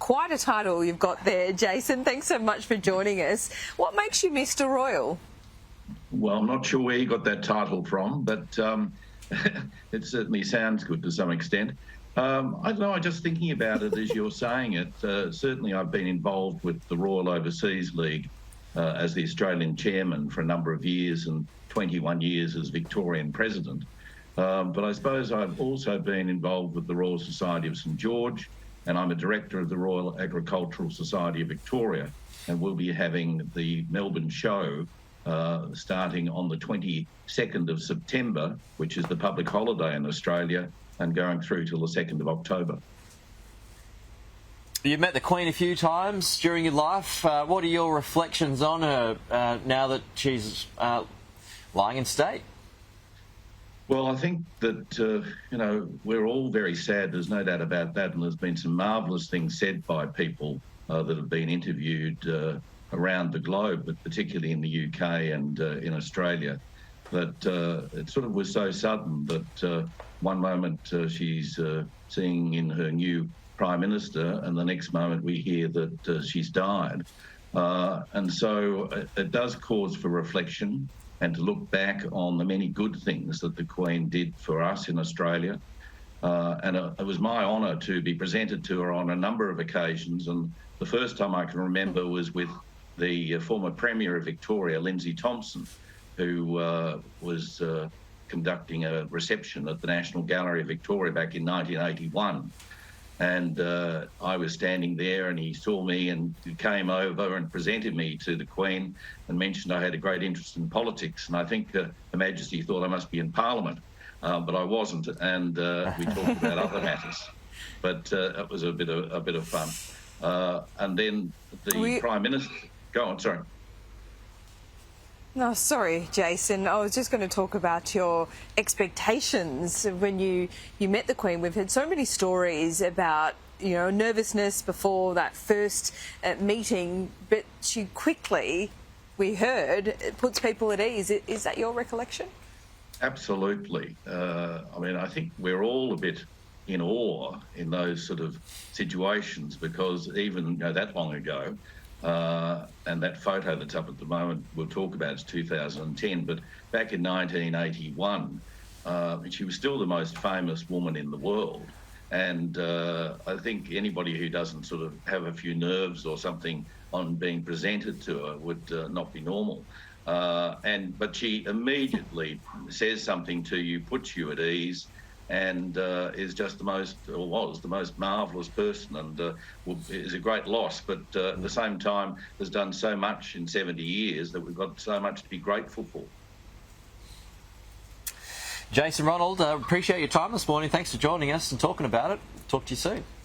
quite a title you've got there, Jason. Thanks so much for joining us. What makes you Mr. Royal? Well, I'm not sure where you got that title from, but it certainly sounds good to some extent. I don't know, just thinking about it as you're saying it, certainly I've been involved with the Royal Overseas League as the Australian chairman for a number of years and 21 years as Victorian president. But I suppose I've also been involved with the Royal Society of St George, and I'm a director of the Royal Agricultural Society of Victoria, and we'll be having the Melbourne show starting on the 22nd of September, which is the public holiday in Australia, and going through till the 2nd of October. You've met the Queen a few times during your life. What are your reflections on her now that she's lying in state? Well, I think that, we're all very sad, there's no doubt about that, and there's been some marvellous things said by people that have been interviewed around the globe, but particularly in the UK and in Australia, that it sort of was so sudden that one moment she's seeing in her new Prime Minister, and the next moment we hear that she's died. And so it does cause for reflection and to look back on the many good things that the Queen did for us in Australia. And it was my honour to be presented to her on a number of occasions, and the first time I can remember was with the former Premier of Victoria, Lindsay Thompson, who was conducting a reception at the National Gallery of Victoria back in 1981. And I was standing there, and he saw me and came over and presented me to the Queen and mentioned I had a great interest in politics. And I think Her Majesty thought I must be in Parliament, but I wasn't. And we talked about other matters. But it was a bit of fun. And then the Prime Minister... Go on, sorry. No, sorry, Jason. I was just going to talk about your expectations when you met the Queen. We've heard so many stories about, nervousness before that first meeting, but she quickly, we heard, it puts people at ease. Is that your recollection? Absolutely. I think we're all a bit in awe in those sort of situations, because even that long ago, and that photo that's up at the moment we'll talk about is 2010, but back in 1981 she was still the most famous woman in the world, and I think anybody who doesn't sort of have a few nerves or something on being presented to her would not be normal. But she immediately says something to you, puts you at ease, and is just was the most marvellous person, and is a great loss, but at the same time has done so much in 70 years that we've got so much to be grateful for. Jason, Ronald, appreciate your time this morning. Thanks for joining us and talking about it. Talk to you soon.